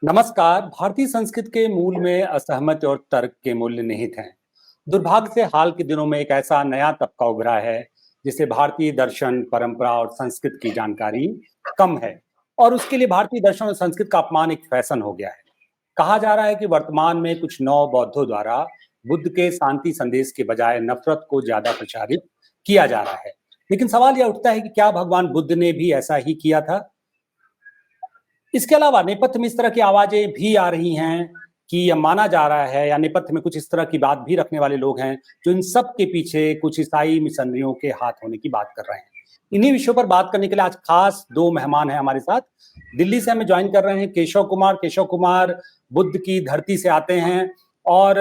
नमस्कार। भारतीय संस्कृति के मूल में असहमत और तर्क के मूल्य निहित हैं। दुर्भाग्य से हाल के दिनों में एक ऐसा नया तबका उभरा है जिसे भारतीय दर्शन, परंपरा और संस्कृति की जानकारी कम है और उसके लिए भारतीय दर्शन और संस्कृति का अपमान एक फैशन हो गया है। कहा जा रहा है कि वर्तमान में कुछ नौ बौद्धों द्वारा बुद्ध के शांति संदेश के बजाय नफरत को ज्यादा प्रचारित किया जा रहा है। लेकिन सवाल यह उठता है कि क्या भगवान बुद्ध ने भी ऐसा ही किया था? इसके अलावा नेपथ्य में इस तरह की आवाजें भी आ रही हैं कि यह माना जा रहा है या नेपथ्य में कुछ इस तरह की बात भी रखने वाले लोग हैं जो इन सब के पीछे कुछ ईसाई मिशनरियों के हाथ होने की बात कर रहे हैं। इन्हीं विषयों पर बात करने के लिए आज खास दो मेहमान हैं हमारे साथ। दिल्ली से हमें ज्वाइन कर रहे हैं केशव कुमार। केशव कुमार बुद्ध की धरती से आते हैं और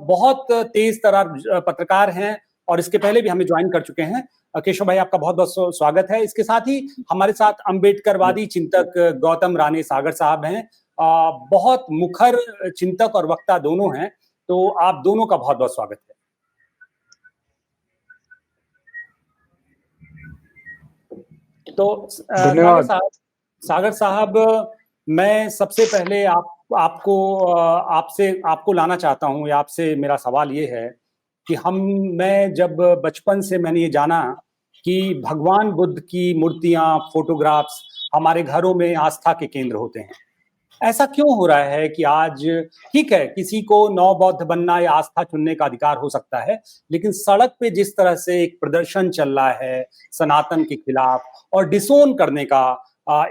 बहुत तेज तर्रार पत्रकार हैं और इसके पहले भी हमें ज्वाइन कर चुके हैं। केशव भाई, आपका बहुत बहुत स्वागत है। इसके साथ ही हमारे साथ अम्बेडकरवादी चिंतक गौतम राणे सागर साहब हैं। बहुत मुखर चिंतक और वक्ता दोनों हैं, तो आप दोनों का बहुत बहुत स्वागत है। तो सागर साहब, मैं सबसे पहले आपको लाना चाहता हूं या आपसे मेरा सवाल ये है कि मैं जब बचपन से मैंने ये जाना कि भगवान बुद्ध की मूर्तियां, फोटोग्राफ्स हमारे घरों में आस्था के केंद्र होते हैं। ऐसा क्यों हो रहा है कि आज, ठीक है, किसी को नव बौद्ध बनना या आस्था चुनने का अधिकार हो सकता है, लेकिन सड़क पे जिस तरह से एक प्रदर्शन चल रहा है सनातन के खिलाफ और डिसोन करने का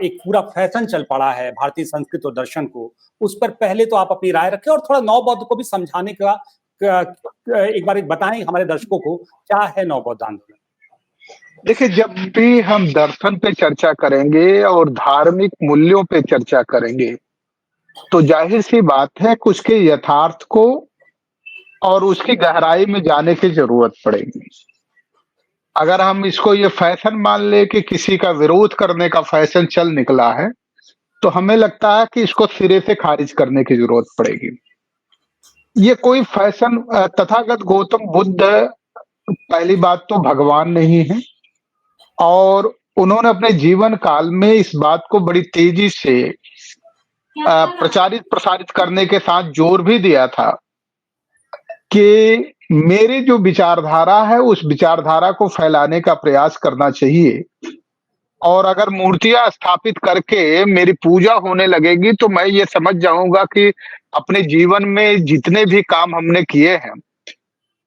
एक पूरा फैशन चल पड़ा है भारतीय संस्कृति और दर्शन को, उस पर पहले तो आप अपनी राय रखें और थोड़ा नव बौद्ध को भी समझाने का एक बार बताएं हमारे दर्शकों को क्या है नव बौद्ध आंदोलन। देखिए, जब भी हम दर्शन पे चर्चा करेंगे और धार्मिक मूल्यों पे चर्चा करेंगे तो जाहिर सी बात है कि उसके यथार्थ को और उसकी गहराई में जाने की जरूरत पड़ेगी। अगर हम इसको ये फैशन मान ले कि किसी का विरोध करने का फैशन चल निकला है, तो हमें लगता है कि इसको सिरे से खारिज करने की जरूरत पड़ेगी। ये कोई फैशन, तथागत गौतम बुद्ध पहली बात तो भगवान नहीं है और उन्होंने अपने जीवन काल में इस बात को बड़ी तेजी से प्रसारित करने के साथ जोर भी दिया था कि मेरी जो विचारधारा है उस विचारधारा को फैलाने का प्रयास करना चाहिए और अगर मूर्तियां स्थापित करके मेरी पूजा होने लगेगी तो मैं ये समझ जाऊंगा कि अपने जीवन में जितने भी काम हमने किए हैं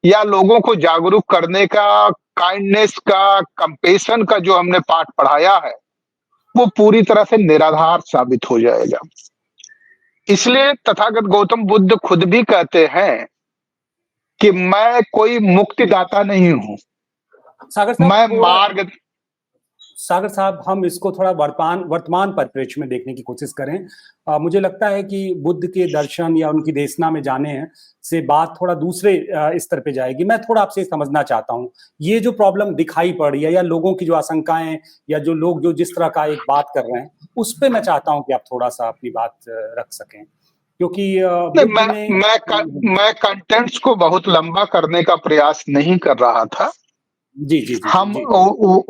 या लोगों को जागरूक करने का, काइंडनेस का, कंपेशन का जो हमने पाठ पढ़ाया है वो पूरी तरह से निराधार साबित हो जाएगा। इसलिए तथागत गौतम बुद्ध खुद भी कहते हैं कि मैं कोई मुक्तिदाता नहीं हूं, सागर साहब, हम इसको थोड़ा वर्तमान परिप्रेक्ष्य में देखने की कोशिश करें। मुझे लगता है कि बुद्ध के दर्शन या उनकी देशना में जाने से बात थोड़ा दूसरे स्तर पे जाएगी। मैं थोड़ा आपसे समझना चाहता हूं, ये जो प्रॉब्लम दिखाई पड़ रही है या लोगों की जो आशंकाएं या जो लोग जो जिस तरह का एक बात कर रहे हैं, उस पे मैं चाहता हूं कि आप थोड़ा सा अपनी बात रख सकें, क्योंकि मैं कंटेंट्स को बहुत लंबा करने का प्रयास नहीं कर रहा था। जी। हम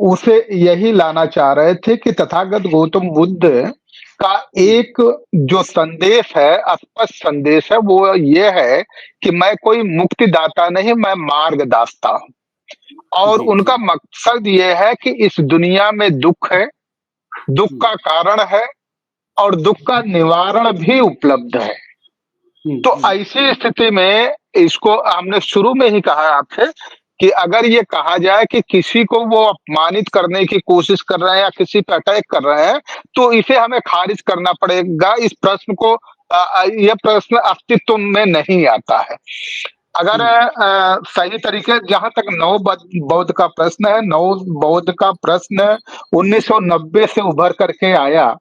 उसे यही लाना चाह रहे थे कि तथागत गौतम बुद्ध का एक जो संदेश है, स्पष्ट संदेश है, वो ये है कि मैं कोई मुक्तिदाता नहीं, मैं मार्गदाता हूं। और उनका मकसद ये है कि इस दुनिया में दुख है, दुख का कारण है और दुख का निवारण भी उपलब्ध है। तो ऐसी स्थिति में इसको हमने शुरू में ही कहा आपसे कि अगर ये कहा जाए कि किसी को वो अपमानित करने की कोशिश कर रहे हैं या किसी पे अटैक कर रहे हैं तो इसे हमें खारिज करना पड़ेगा। इस प्रश्न को, यह प्रश्न अस्तित्व में नहीं आता है। अगर सही तरीके, जहां तक नव बौद्ध का प्रश्न है, नव बौद्ध का प्रश्न 1990 से उभर करके आया,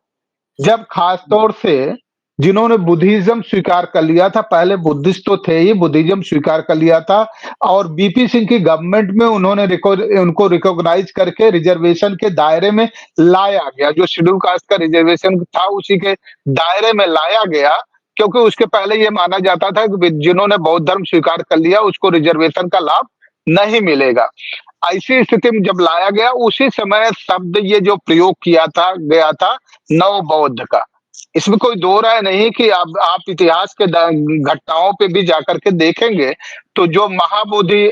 जब खासतौर से जिन्होंने बुद्धिज्म स्वीकार कर लिया था, पहले बुद्धिस्ट तो थे ही, बुद्धिज्म स्वीकार कर लिया था और बीपी सिंह की गवर्नमेंट में उन्होंने उनको रिकॉग्नाइज करके रिजर्वेशन के दायरे में लाया गया। जो शेड्यूल कास्ट का रिजर्वेशन था उसी के दायरे में लाया गया, क्योंकि उसके पहले ये माना जाता था कि जिन्होंने बौद्ध धर्म स्वीकार कर लिया उसको रिजर्वेशन का लाभ नहीं मिलेगा। ऐसी स्थिति में जब लाया गया, उसी समय शब्द ये जो प्रयोग किया था गया था नव बौद्ध का, इसमें कोई दो राय नहीं कि आप इतिहास के घटनाओं पे भी जाकर के देखेंगे तो जो महाबोधि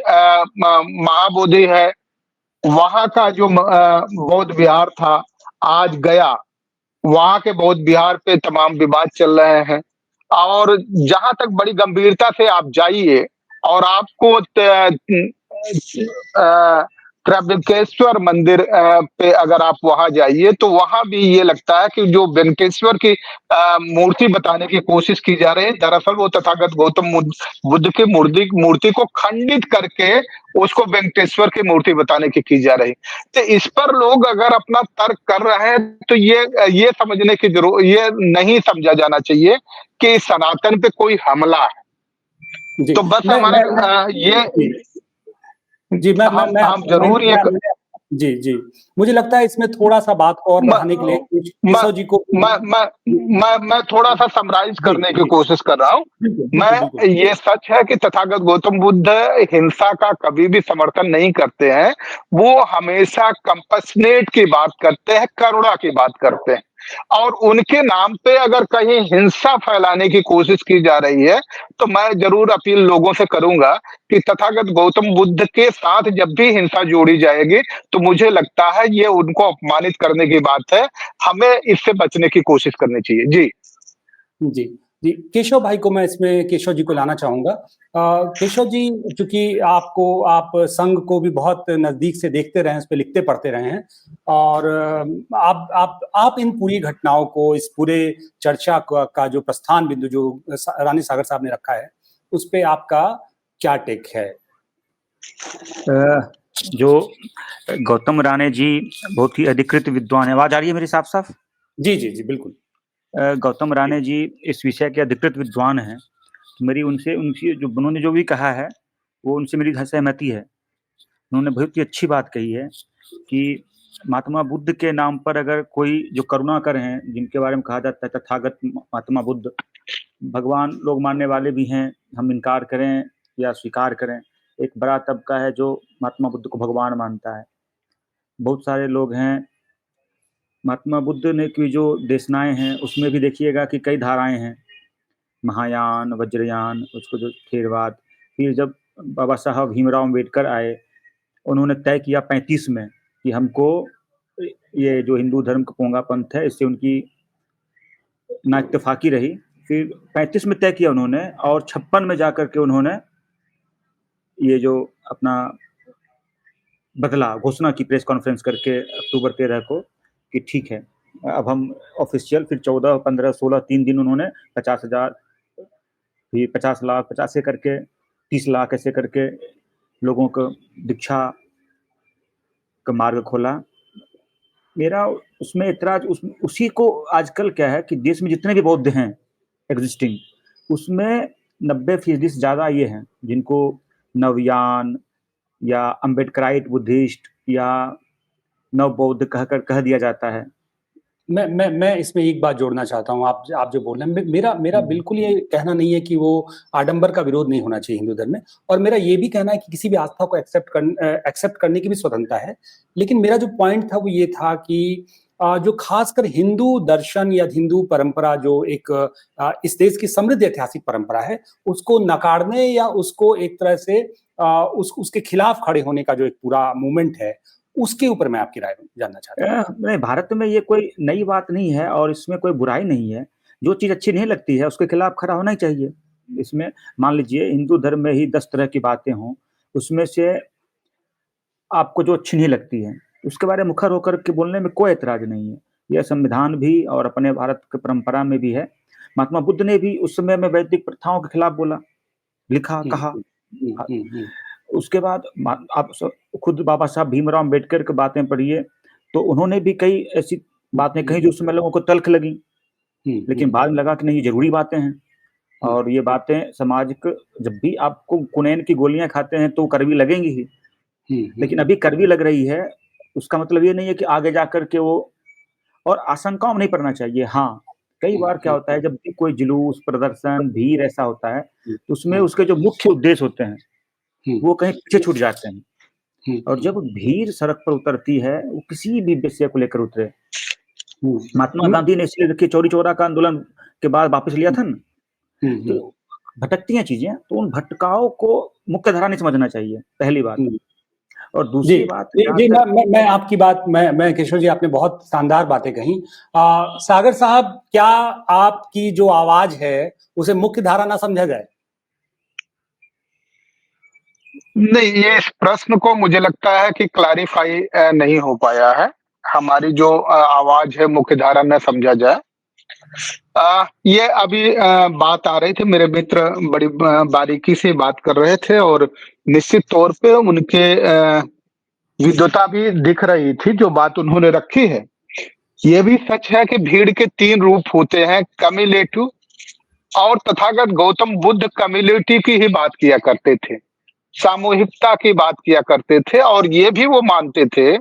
है, वहां का जो बौद्ध विहार था, आज गया, वहां के बौद्ध विहार पे तमाम विवाद चल रहे हैं। और जहां तक बड़ी गंभीरता से आप जाइए और आपको त्र्यंबकेश्वर मंदिर पे अगर आप वहां जाइए तो वहां भी ये लगता है कि जो वेंकटेश्वर की मूर्ति बताने की कोशिश की जा रही है, दरअसल वो तथागत गौतम बुद्ध की मूर्ति को खंडित करके उसको वेंकटेश्वर की मूर्ति बताने की जा रही। तो इस पर लोग अगर अपना तर्क कर रहे हैं तो ये समझने की जरूरत, ये नहीं समझा जाना चाहिए कि सनातन पे कोई हमला है। जी तो बस हमारा ये जी हम जरूर ये जी जी मुझे लगता है इसमें थोड़ा सा बात को और बढ़ाने के लिए केशव जी को मैं थोड़ा सा समराइज करने की कोशिश कर रहा हूँ। ये सच है कि तथागत गौतम बुद्ध हिंसा का कभी भी समर्थन नहीं करते हैं। वो हमेशा कंपैशनेट की बात करते हैं, करुणा की बात करते हैं। और उनके नाम पे अगर कहीं हिंसा फैलाने की कोशिश की जा रही है तो मैं जरूर अपील लोगों से करूंगा कि तथागत गौतम बुद्ध के साथ जब भी हिंसा जोड़ी जाएगी तो मुझे लगता है ये उनको अपमानित करने की बात है। हमें इससे बचने की कोशिश करनी चाहिए। जी जी जी केशव भाई को मैं इसमें केशव जी को लाना चाहूंगा। केशव जी, चूंकि आप संघ को भी बहुत नजदीक से देखते रहे हैं, उस पर लिखते पढ़ते रहे हैं, और आप इन पूरी घटनाओं को, इस पूरे चर्चा का जो प्रस्थान बिंदु जो रानी सागर साहब ने रखा है, उस पे आपका क्या टेक है? जो गौतम राणे जी बहुत ही अधिकृत विद्वान है। आवाज आ रही है मेरी साफ साफ? जी जी जी बिल्कुल। गौतम राणे जी इस विषय के अधिकृत विद्वान हैं। मेरी उनसे जो उन्होंने जो भी कहा है वो उनसे मेरी सहमति है। उन्होंने बहुत ही अच्छी बात कही है कि महात्मा बुद्ध के नाम पर अगर कोई जो करुणा कर हैं, जिनके बारे में कहा जाता है तथागत महात्मा बुद्ध, भगवान लोग मानने वाले भी हैं, हम इनकार करें या स्वीकार करें, एक बड़ा तबका है जो महात्मा बुद्ध को भगवान मानता है। बहुत सारे लोग हैं। महात्मा बुद्ध ने की जो देशनाएं हैं उसमें भी देखिएगा कि कई धाराएं हैं, महायान, वज्रयान, उसको जो थेरवाद। फिर जब बाबा साहब भीमराव अम्बेडकर आए, उन्होंने तय किया 35 में कि हमको ये जो हिंदू धर्म का पोंगा पंथ है इससे उनकी ना इत्तेफाकी रही। फिर 35 में तय किया उन्होंने, और 56 में जाकर के उन्होंने ये जो अपना बदला, घोषणा की प्रेस कॉन्फ्रेंस करके अक्टूबर 13 को कि ठीक है अब हम ऑफिशियल। फिर 14, 15, 16 3 दिन उन्होंने 50,000, फिर 50 लाख, 50 से करके 30 लाख ऐसे करके लोगों को दीक्षा का मार्ग खोला। मेरा उसमें इतराज उसी को आजकल क्या है कि देश में जितने भी बौद्ध हैं एग्जिस्टिंग, उसमें 90% से ज़्यादा ये हैं जिनको नवयान या अम्बेडकराइट बुद्धिस्ट या नव बौद्ध कह दिया जाता है। मैं इसमें एक बात जोड़ना चाहता हूँ। आप जो बोल रहे हैं, मेरा बिल्कुल ये कहना नहीं है कि वो आडंबर का विरोध नहीं होना चाहिए हिंदू धर्म में, और मेरा ये भी कहना है कि किसी भी आस्था को एक्सेप्ट करने की भी स्वतंत्रता है। लेकिन मेरा जो पॉइंट था वो ये था कि जो खासकर हिंदू दर्शन या हिंदू परंपरा, जो एक इस देश की समृद्ध ऐतिहासिक परंपरा है, उसको नकारने या उसको एक तरह से उसके खिलाफ खड़े होने का जो एक पूरा मूवमेंट है, उसके ऊपर मैं आपकी राय जानना चाहता हूँ। नहीं, भारत में ये कोई नई बात नहीं है और इसमें कोई बुराई नहीं है। जो चीज़ अच्छी नहीं लगती है उसके खिलाफ खड़ा होना ही चाहिए। इसमें मान लीजिए हिंदू धर्म में ही 10 तरह की बातें हों, उसमें से आपको जो अच्छी नहीं लगती है उसके बारे में मुखर होकर के बोलने में कोई एतराज नहीं है। यह संविधान भी और अपने भारत की परंपरा में भी है। महात्मा बुद्ध ने भी उस समय में वैदिक प्रथाओं के खिलाफ बोला, लिखा, कहा। उसके बाद आप खुद बाबा साहब भीमराव अम्बेडकर की बातें पढ़िए तो उन्होंने भी कई ऐसी बातें कही जो उस समय लोगों को तल्ख लगी, लेकिन बाद में लगा कि नहीं, ये जरूरी बातें हैं। और ये बातें समाज को, जब भी आपको कुनैन की गोलियां खाते हैं तो कड़वी लगेंगी ही, लेकिन अभी कड़वी लग रही है उसका मतलब ये नहीं है कि आगे जाकर के वो, और आशंकाओं में नहीं पड़ना चाहिए। हाँ, कई बार क्या होता है जब भी कोई जुलूस, प्रदर्शन, भीड़ ऐसा होता है तो उसमें उसके जो मुख्य उद्देश्य होते हैं वो कहीं पीछे छूट जाते हैं। और जब भीड़ सड़क पर उतरती है वो किसी भी विषय को लेकर उतरे, महात्मा गांधी ने इसलिए देखिए चौरी चौरा का आंदोलन के बाद वापस लिया था ना, तो भटकती हैं चीजें, तो उन भटकाओं को मुख्य धारा नहीं समझना चाहिए, पहली बात। और दूसरी बात, जी मैं आपकी बात, मैं किशोर जी, आपने बहुत शानदार बातें कही। सागर साहब, क्या आपकी जो आवाज है उसे मुख्य धारा ना समझा जाए? नहीं, ये इस प्रश्न को मुझे लगता है कि क्लैरिफाई नहीं हो पाया है। हमारी जो आवाज है मुख्य धारा न समझा जाए। ये अभी बात आ रही थी, मेरे मित्र बड़ी बारीकी से बात कर रहे थे और निश्चित तौर पे उनके विद्वता भी दिख रही थी जो बात उन्होंने रखी है। ये भी सच है कि भीड़ के 3 रूप होते हैं, कम्युलेटिव, और तथागत गौतम बुद्ध कम्युनिटी की ही बात किया करते थे, सामूहिकता की बात किया करते थे, और ये भी वो मानते थे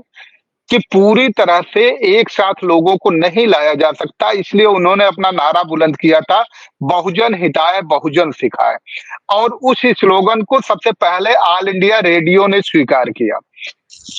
कि पूरी तरह से एक साथ लोगों को नहीं लाया जा सकता। इसलिए उन्होंने अपना नारा बुलंद किया था, बहुजन हिताय बहुजन सिखाए, और उस स्लोगन को सबसे पहले ऑल इंडिया रेडियो ने स्वीकार किया।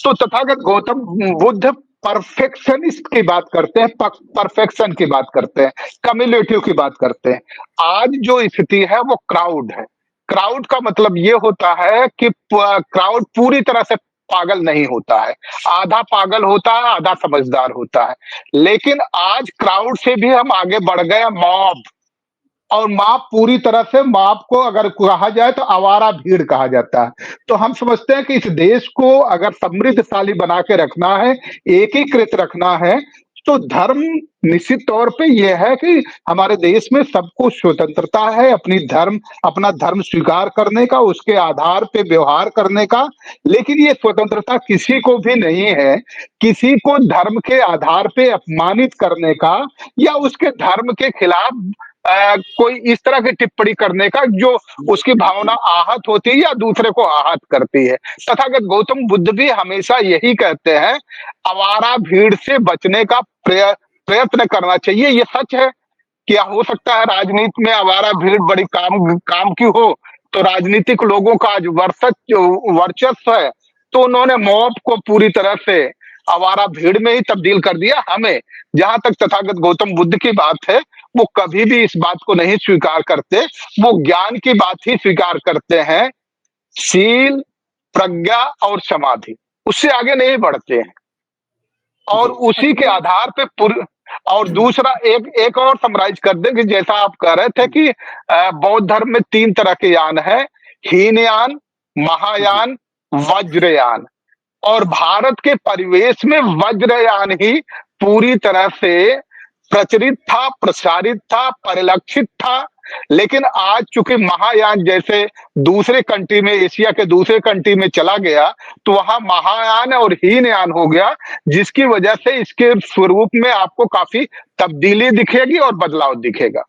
तो तथागत गौतम बुद्ध परफेक्शनिस्ट की बात करते हैं, परफेक्शन की बात करते हैं, कम्युलेटिव की बात करते हैं। आज जो स्थिति है वो क्राउड है। क्राउड का मतलब ये होता है कि क्राउड पूरी तरह से पागल नहीं होता है, आधा पागल होता है, आधा समझदार होता है। लेकिन आज क्राउड से भी हम आगे बढ़ गए, मॉब। और मॉब पूरी तरह से, मॉब को अगर कहा जाए तो आवारा भीड़ कहा जाता है। तो हम समझते हैं कि इस देश को अगर समृद्धशाली बना के रखना है, एकीकृत रखना है, तो धर्म निश्चित तौर पे यह है कि हमारे देश में सबको स्वतंत्रता है अपना धर्म स्वीकार करने का, उसके आधार पे व्यवहार करने का। लेकिन ये स्वतंत्रता किसी को भी नहीं है किसी को धर्म के आधार पे अपमानित करने का, या उसके धर्म के खिलाफ कोई इस तरह की टिप्पणी करने का जो उसकी भावना आहत होती है या दूसरे को आहत करती है। तथागत गौतम बुद्ध भी हमेशा यही कहते हैं, आवारा भीड़ से बचने का प्रयत्न करना चाहिए। ये सच है। क्या हो सकता है राजनीति में आवारा भीड़ बड़ी काम की हो, तो राजनीतिक लोगों का आज वर्चस्व है, तो उन्होंने मॉब को पूरी तरह से आवारा भीड़ में ही तब्दील कर दिया। हमें, जहां तक तथागत गौतम बुद्ध की बात है, वो कभी भी इस बात को नहीं स्वीकार करते, वो ज्ञान की बात ही स्वीकार करते हैं, शील, प्रज्ञा और समाधि, उससे आगे नहीं बढ़ते हैं। और उसी के आधार पे और दूसरा एक और समराइज कर दें कि जैसा आप कह रहे थे कि बौद्ध धर्म में 3 तरह के यान है, हीनयान, महायान, वज्रयान। और भारत के परिवेश में वज्रयान ही पूरी तरह से प्रचलित था, प्रसारित था, परिलक्षित था। लेकिन आज चूंकि महायान जैसे दूसरे कंट्री में, एशिया के दूसरे कंट्री में चला गया, तो वहां महायान और हीनयान हो गया, जिसकी वजह से इसके स्वरूप में आपको काफी तब्दीली दिखेगी और बदलाव दिखेगा।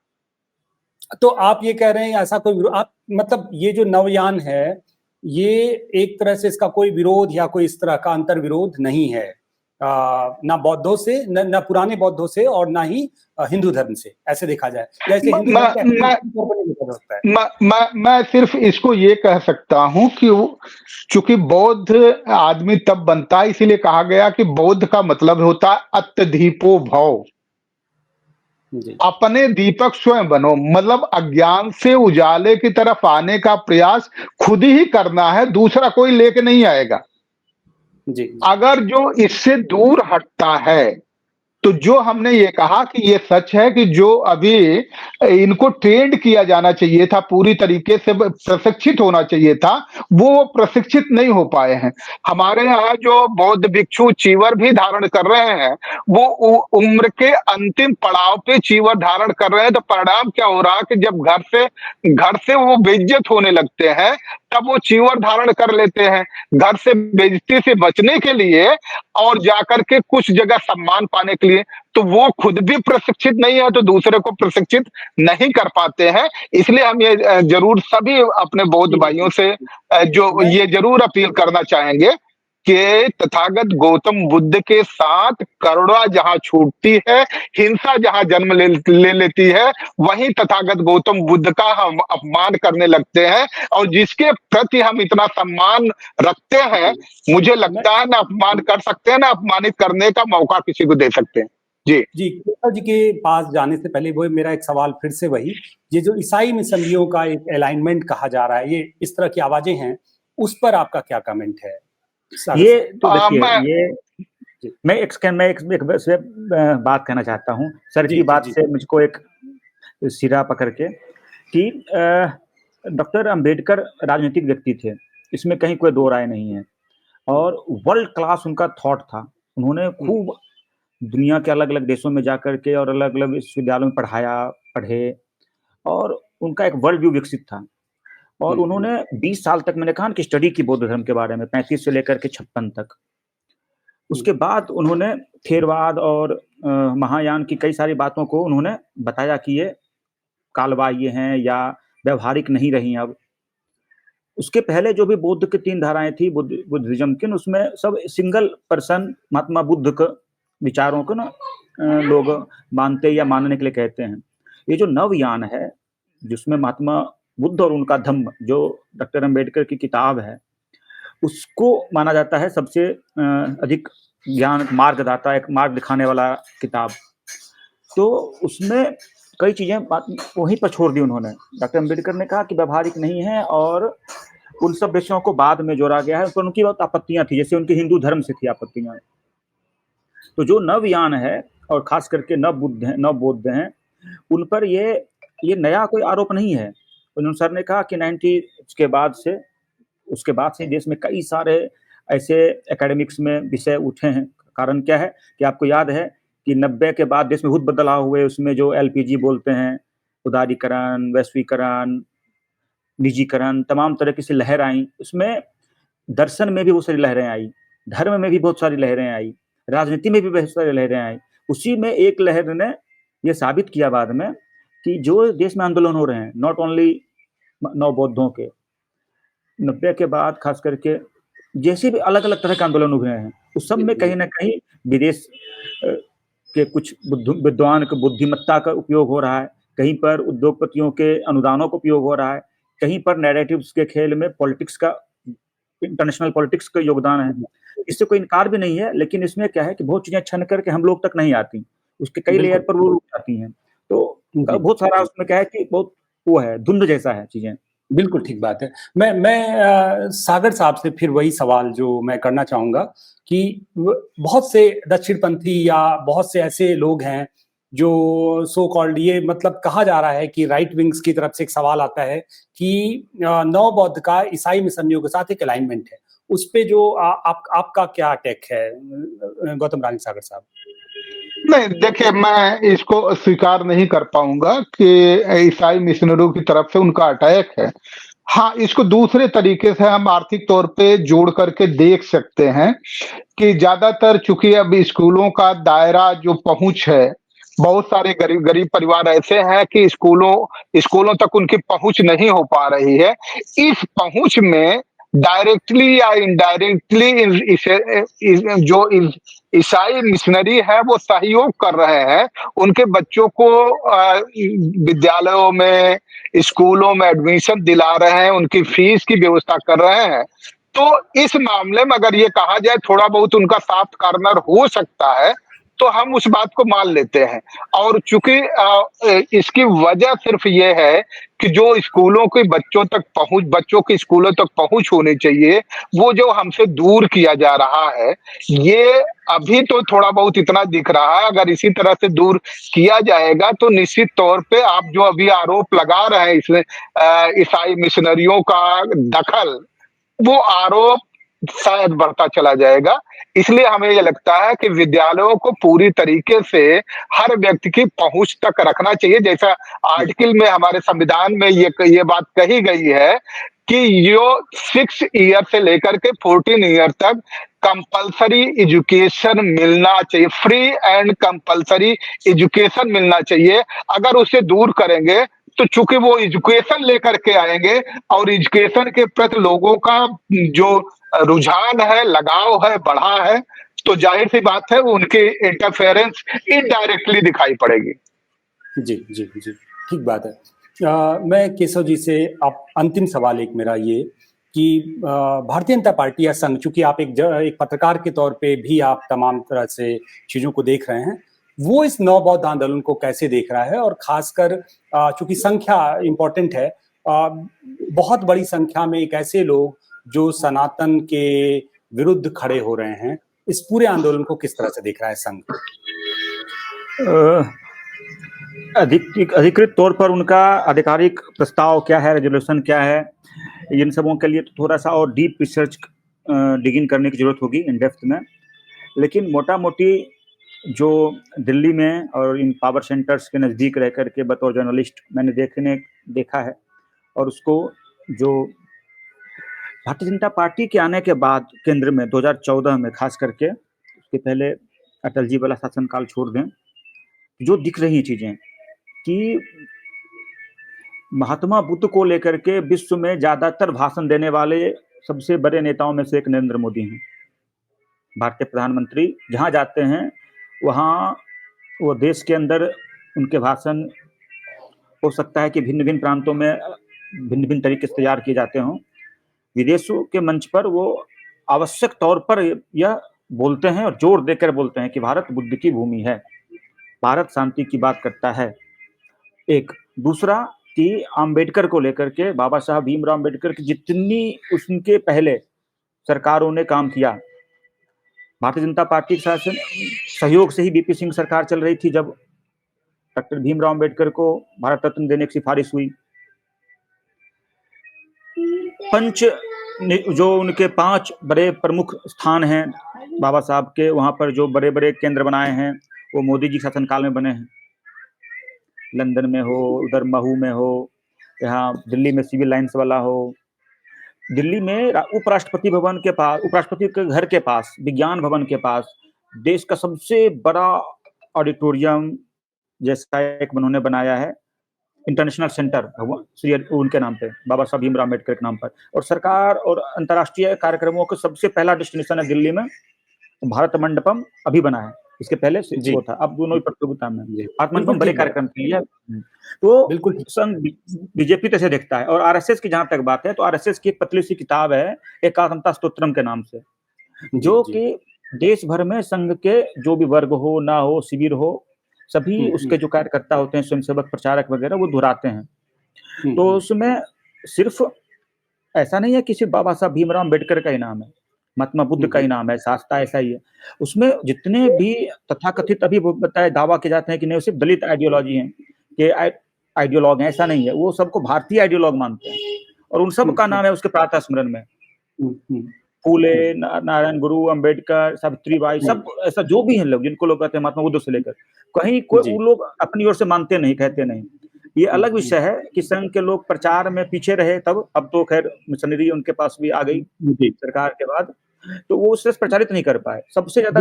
तो आप ये कह रहे हैं ऐसा कोई, आप मतलब ये जो नवयान है, ये एक तरह से इसका कोई विरोध या कोई इस तरह का अंतर विरोध नहीं है, ना बौद्धों से, न पुराने बौद्धों से, और ना ही हिंदू धर्म से, ऐसे देखा जाए। जैसे मैं सिर्फ इसको ये कह सकता हूं कि चूंकि बौद्ध आदमी तब बनता है, इसीलिए कहा गया कि बौद्ध का मतलब होता है अत्यदीपो भव, अपने दीपक स्वयं बनो। मतलब अज्ञान से उजाले की तरफ आने का प्रयास खुद ही करना है, दूसरा कोई लेके नहीं आएगा। जी। अगर जो इससे दूर हटता है, तो जो हमने ये कहा कि ये सच है कि जो अभी इनको ट्रेंड किया जाना चाहिए था, पूरी तरीके से प्रशिक्षित होना चाहिए था, वो प्रशिक्षित नहीं हो पाए हैं। हमारे यहाँ जो बौद्ध भिक्षु चीवर भी धारण कर रहे हैं, वो उम्र के अंतिम पड़ाव पे चीवर धारण कर रहे हैं। तो परिणाम क्या हो रहा है कि जब घर से वो बेइज्जत होने लगते हैं, तब वो चीवर धारण कर लेते हैं घर से बेइज्जती से बचने के लिए, और जाकर के कुछ जगह सम्मान पाने के लिए। तो वो खुद भी प्रशिक्षित नहीं है, तो दूसरे को प्रशिक्षित नहीं कर पाते हैं। इसलिए हम ये जरूर सभी अपने बौद्ध भाइयों से जो ये जरूर अपील करना चाहेंगे कि तथागत गौतम बुद्ध के साथ करुणा जहां छूटती है, हिंसा जहां जन्म ले लेती है, वहीं तथागत गौतम बुद्ध का हम अपमान करने लगते हैं। और जिसके प्रति हम इतना सम्मान रखते हैं, मुझे लगता है ना अपमान कर सकते हैं, ना अपमानित करने का मौका किसी को दे सकते हैं। जी जी, केशव जी के पास जाने से पहले वो मेरा एक सवाल फिर से वही, ये जो ईसाई मिशनरियों का एक अलाइनमेंट कहा जा रहा है, ये इस तरह की आवाजें हैं, उस पर आपका क्या कमेंट है सागर ये साहब? तो देखिए, मैं ये मैं एक वैसे बात कहना चाहता हूँ सर जी की जी बात जी से मुझको एक सिरा पकड़ के कि डॉक्टर अंबेडकर राजनीतिक व्यक्ति थे, इसमें कहीं कोई दो राय नहीं है, और वर्ल्ड क्लास उनका थॉट था। उन्होंने खूब दुनिया के अलग अलग देशों में जाकर के और अलग अलग विश्वविद्यालयों में पढ़े, और उनका एक वर्ल्ड व्यू विकसित था। और उन्होंने 20 साल तक, मैंने कहा कि स्टडी की बौद्ध धर्म के बारे में, 35 से लेकर के 56 तक। उसके बाद उन्होंने थेरवाद और महायान की कई सारी बातों को उन्होंने बताया कि ये कालबाह्य हैं या व्यवहारिक नहीं रही अब। उसके पहले जो भी बौद्ध की 3 धाराएं थी बुद्धिज्म की, उसमें सब सिंगल पर्सन महात्मा बुद्ध के विचारों को ना लोग मानते या मानने के लिए कहते हैं। ये जो नवयान है, जिसमें महात्मा बुद्ध और उनका धम्म, जो डॉक्टर अंबेडकर की किताब है, उसको माना जाता है सबसे अधिक ज्ञान मार्गदाता, एक मार्ग दिखाने वाला किताब। तो उसमें कई चीजें वहीं पर छोड़ दी उन्होंने। डॉक्टर अंबेडकर ने कहा कि व्यवहारिक नहीं है, और उन सब विषयों को बाद में जोड़ा गया है, पर उनकी बहुत आपत्तियां थी, जैसे उनकी हिंदू धर्म से थी आपत्तियां। तो जो नवयान है, और खास करके नव बौद्ध हैं, उन पर ये नया कोई आरोप नहीं है। उन्होंने सर ने कहा कि 90 उसके बाद से देश में कई सारे ऐसे एकेडमिक्स में विषय उठे हैं। कारण क्या है कि आपको याद है कि 90 के बाद देश में बहुत बदलाव हुए, उसमें जो एलपीजी बोलते हैं, उदारीकरण, वैश्वीकरण, निजीकरण, तमाम तरह की सी लहर आई। उसमें दर्शन में भी बहुत सारी लहरें आई, धर्म में भी बहुत सारी लहरें आई, राजनीति में भी बहुत सारी लहरें आई। उसी में एक लहर ने ये साबित किया बाद में कि जो देश में आंदोलन हो रहे हैं, नॉट ओनली नव बौद्धों के, 90 के बाद खास करके जैसे भी अलग अलग तरह के आंदोलन उभरे हैं, उस सब में कहीं ना कहीं विदेश के कुछ विद्वान के बुद्धिमत्ता का उपयोग हो रहा है, कहीं पर उद्योगपतियों के अनुदानों का उपयोग हो रहा है, कहीं पर नैरेटिव्स के खेल में पॉलिटिक्स का, इंटरनेशनल पॉलिटिक्स का योगदान है। इससे कोई इनकार भी नहीं है, लेकिन इसमें क्या है कि बहुत चीजें छन करके हम लोग तक नहीं आती, उसके कई लेयर पर वो रुक जाती हैं। तो बहुत सारा उसमें क्या है कि बहुत वो है, धुंध जैसा है चीजें। बिल्कुल ठीक बात है। मैं सागर साहब से फिर वही सवाल जो मैं करना चाहूंगा कि बहुत से दक्षिणपंथी या बहुत से ऐसे लोग हैं जो सो कॉल्ड, ये मतलब कहा जा रहा है कि राइट विंग्स की तरफ से एक सवाल आता है कि नव बौद्ध का ईसाई मिशनरियों के साथ एक अलाइनमेंट है। उस पे जो आपका क्या टेक है गौतम रानी सागर साहब? नहीं, देखिए, मैं इसको स्वीकार नहीं कर पाऊंगा कि ईसाई मिशनरियों की तरफ से उनका अटैक है। हाँ, इसको दूसरे तरीके से हम आर्थिक तौर पे जोड़ करके देख सकते हैं कि ज्यादातर, चूंकि अब स्कूलों का दायरा जो पहुंच है, बहुत सारे गरीब गरीब परिवार ऐसे हैं कि स्कूलों तक उनकी पहुंच नहीं हो पा रही है। इस पहुंच में डायरेक्टली या इनडायरेक्टली जो ईसाई मिशनरी है वो सहयोग कर रहे हैं, उनके बच्चों को विद्यालयों में, स्कूलों में एडमिशन दिला रहे हैं, उनकी फीस की व्यवस्था कर रहे हैं। तो इस मामले में अगर ये कहा जाए थोड़ा बहुत उनका सॉफ्ट कॉर्नर हो सकता है, तो हम उस बात को मान लेते हैं। और चूंकि इसकी वजह सिर्फ ये है कि जो स्कूलों के बच्चों की स्कूलों तक पहुंच होनी चाहिए, वो जो हमसे दूर किया जा रहा है, ये अभी तो थोड़ा बहुत इतना दिख रहा है। अगर इसी तरह से दूर किया जाएगा तो निश्चित तौर पे आप जो अभी आरोप लगा रहे हैं इसमें ईसाई मिशनरियों का दखल, वो आरोप शायद बढ़ता चला जाएगा। इसलिए हमें ये लगता है कि विद्यालयों को पूरी तरीके से हर व्यक्ति की पहुंच तक रखना चाहिए। जैसा आर्टिकल में हमारे संविधान में ये बात कही गई है कि जो 6 ईयर से लेकर के 14 ईयर तक कंपलसरी एजुकेशन मिलना चाहिए, फ्री एंड कंपलसरी एजुकेशन मिलना चाहिए। अगर उसे दूर करेंगे तो चूंकि वो एजुकेशन लेकर के आएंगे और एजुकेशन के प्रति लोगों का जो रुझान है, लगाव है, बढ़ा है, तो जाहिर सी बात है उनकी इंटरफेरेंस इनडायरेक्टली दिखाई पड़ेगी। जी जी जी, ठीक बात है। मैं केशव जी से अंतिम सवाल एक मेरा ये कि भारतीय जनता पार्टी या संघ, चूंकि आप एक पत्रकार के तौर पे भी आप तमाम तरह से चीजों को देख रहे हैं, वो इस नव बौद्ध आंदोलन को कैसे देख रहा है, और खासकर चूंकि संख्या इंपॉर्टेंट है, बहुत बड़ी संख्या में एक ऐसे लोग जो सनातन के विरुद्ध खड़े हो रहे हैं, इस पूरे आंदोलन को किस तरह से देख रहा है संघ? अधिकृत तौर पर उनका आधिकारिक प्रस्ताव क्या है, रेजोल्यूशन क्या है, इन सबों के लिए तो थोड़ा सा और डीप रिसर्च डिगिंग करने की जरूरत होगी इन डेप्थ में। लेकिन मोटा मोटी जो दिल्ली में और इन पावर सेंटर्स के नज़दीक रह कर के बतौर जर्नलिस्ट मैंने देखा है, और उसको जो भारतीय जनता पार्टी के आने के बाद केंद्र में 2014 में खास करके, उसके पहले अटल जी वाला शासनकाल छोड़ दें, जो दिख रही चीजें कि महात्मा बुद्ध को लेकर के विश्व में ज्यादातर भाषण देने वाले सबसे बड़े नेताओं में से एक नरेंद्र मोदी हैं। भारतीय प्रधानमंत्री जहां जाते हैं वहां वो देश के अंदर उनके भाषण हो सकता है कि भिन्न भिन्न प्रांतों में भिन्न भिन्न तरीके से तैयार किए जाते हों। विदेशों के मंच पर वो आवश्यक तौर पर यह बोलते हैं और जोर देकर बोलते हैं कि भारत बुद्ध की भूमि है, भारत शांति की बात करता है। एक दूसरा कि अंबेडकर को लेकर के, बाबा साहब भीमराव अंबेडकर की जितनी उनके पहले सरकारों ने काम किया, भारतीय जनता पार्टी के साथ सहयोग से ही बीपी सिंह सरकार चल रही थी जब डॉक्टर भीमराव अंबेडकर को भारत रत्न देने की सिफारिश हुई। जो उनके 5 बड़े प्रमुख स्थान हैं बाबा साहब के, वहां पर जो बड़े बड़े केंद्र बनाए हैं वो मोदी जी शासनकाल में बने हैं। लंदन में हो, उधर महू में हो, यहाँ दिल्ली में सिविल लाइन्स वाला हो, दिल्ली में उपराष्ट्रपति भवन के पास, उपराष्ट्रपति के घर के पास, विज्ञान भवन के पास देश का सबसे बड़ा ऑडिटोरियम जैसा एक उन्होंने बनाया है, इंटरनेशनल सेंटर श्री उनके नाम पे, बाबा साहब भीमराव अम्बेडकर के नाम पर। और सरकार और अंतर्राष्ट्रीय कार्यक्रमों का सबसे पहला डेस्टिनेशन है दिल्ली में भारत मंडपम अभी बना है, इसके पहले वो था, अब दोनों ही प्रतियोगिता में भारत मंडपम बड़े कार्यक्रम के लिए। तो बिल्कुल संघ बीजेपी कैसे देखता है। और आरएसएस की जहां तक बात है तो आरएसएस की एक पतली सी किताब है एकात्मता स्तोत्रम के नाम से, जो कि देश भर में संघ के जो भी वर्ग हो ना हो, शिविर हो, सभी उसके जो कार्यकर्ता होते हैं, स्वयंसेवक प्रचारक वगैरह, वो दोहराते हैं। तो उसमें सिर्फ ऐसा नहीं है कि सिर्फ बाबा साहब भीमराव अम्बेडकर का ही नाम है, महात्मा बुद्ध का ही नाम है, शास्त्रा ऐसा ही है। उसमें जितने भी तथाकथित अभी बताए दावा किए जाते हैं कि नहीं सिर्फ दलित आइडियोलॉजी है कि आइडियोलॉग है, ऐसा नहीं है, वो सबको भारतीय आइडियोलॉग मानते हैं और उन सब का नाम है उसके प्रातः स्मरण में। फूले, नारायण गुरु, अम्बेडकर, सावित्रीबाई, सब ऐसा जो भी हैं लोग जिनको लोग कहते हैं महात्मा बुद्ध से लेकर, कहीं कोई वो लोग अपनी ओर से मानते नहीं, कहते नहीं। ये अलग विषय है कि संघ के लोग प्रचार में पीछे रहे तब, अब तो खैर मिशनरी उनके पास भी आ गई सरकार के बाद, तो वो उससे प्रचारित नहीं कर पाए। सबसे ज्यादा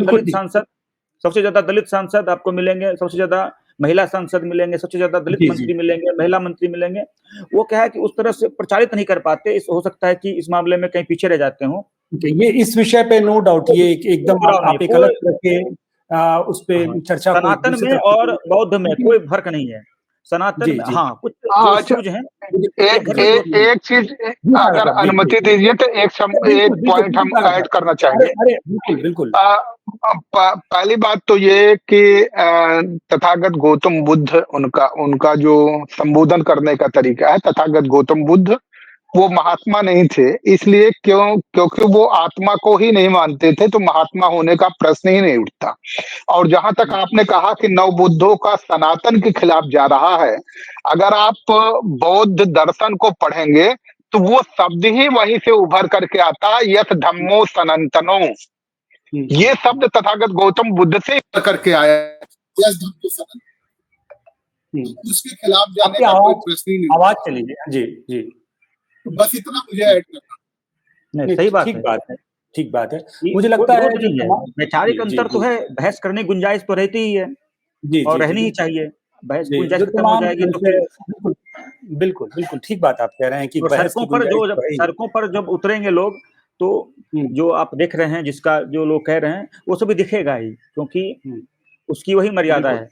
दलित सांसद आपको मिलेंगे, सबसे ज्यादा महिला सांसद मिलेंगे, सबसे ज्यादा दलित मंत्री मिलेंगे, महिला मंत्री मिलेंगे। वो क्या है कि उस तरह से प्रचारित नहीं कर पाते, हो सकता है कि इस मामले में कहीं पीछे रह जाते हो। ये इस विषय पे नो डाउट, ये एकदम आप एक अलग तरह के उस पे चर्चा, सनातन में और बौद्ध में कोई फर्क नहीं है। सनातन में हाँ कुछ इश्यूज हैं। एक चीज अगर अनुमति दीजिए तो एक पॉइंट हम ऐड करना चाहेंगे। बिल्कुल। पहली बात तो ये कि तथागत गौतम बुद्ध, उनका जो संबोधन करने का तरीका है, तथागत गौतम बुद्ध वो महात्मा नहीं थे, इसलिए क्योंकि वो आत्मा को ही नहीं मानते थे तो महात्मा होने का प्रश्न ही नहीं उठता। और जहां तक आपने कहा कि नव बुद्धों का सनातन के खिलाफ जा रहा है, अगर आप बौद्ध दर्शन को पढ़ेंगे तो वो शब्द ही वहीं से उभर करके आता है, यथ धम्मो सनातनो। ये शब्द तथागत गौतम बुद्ध से करके आया, यथ धम्मो सनातन। उसके खिलाफ जाने का कोई प्रश्न ही नहीं। आवाज चली जी जी, बस इतना मुझे ऐड करना। नहीं, सही बात है, ठीक बात है। मुझे लगता है वैचारिक अंतर तो है, बहस करने की गुंजाइश तो रहती ही है और रहनी ही चाहिए। बहस की गुंजाइश खत्म हो जाएगी तो फिर बिल्कुल ठीक बात आप कह रहे हैं कि सड़कों पर जब उतरेंगे लोग तो जो आप देख रहे हैं, जिसका जो लोग कह रहे हैं वो सभी दिखेगा ही, क्योंकि उसकी वही मर्यादा है।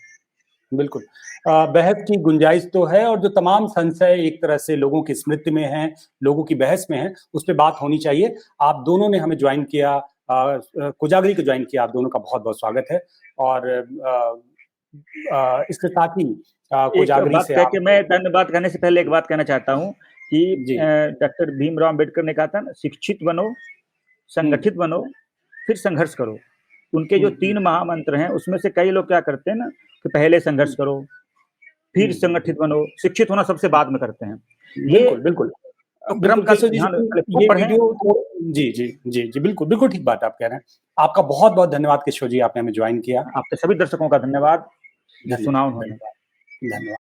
बिल्कुल बहस की गुंजाइश तो है, और जो तमाम संशय एक तरह से लोगों की स्मृति में है, लोगों की बहस में है, उस पर बात होनी चाहिए। आप दोनों ने हमें ज्वाइन किया, कोजागरी को ज्वाइन किया, आप दोनों का बहुत बहुत स्वागत है। और इसके साथ ही एक कोजागरी बात से कह आप के मैं धन्यवाद कहने से पहले एक बात कहना चाहता हूँ कि जी। डॉक्टर भीमराव अम्बेडकर ने कहा था ना, शिक्षित बनो, संगठित बनो, फिर संघर्ष करो। उनके जो 3 महामंत्र हैं उसमें से कई लोग क्या करते हैं ना कि पहले संघर्ष करो, फिर संगठित बनो, शिक्षित होना सबसे बाद में करते हैं। बिल्कुल, बिल्कुल। क्रम बिल्कुल का केशव जी, ध्यान पहले खूब ये पढ़ें। वीडियो तो जी, जी, जी, जी, बिल्कुल, बिल्कुल ठीक बात आप कह रहे हैं। आपका बहुत-बहुत धन्यवाद केशव जी, आपने हमें जॉइन किया। आपके सभी दर्शकों का धन्यवाद, जो धन्यवाद, सुना उन्होंने। धन्यवाद, धन्यवाद।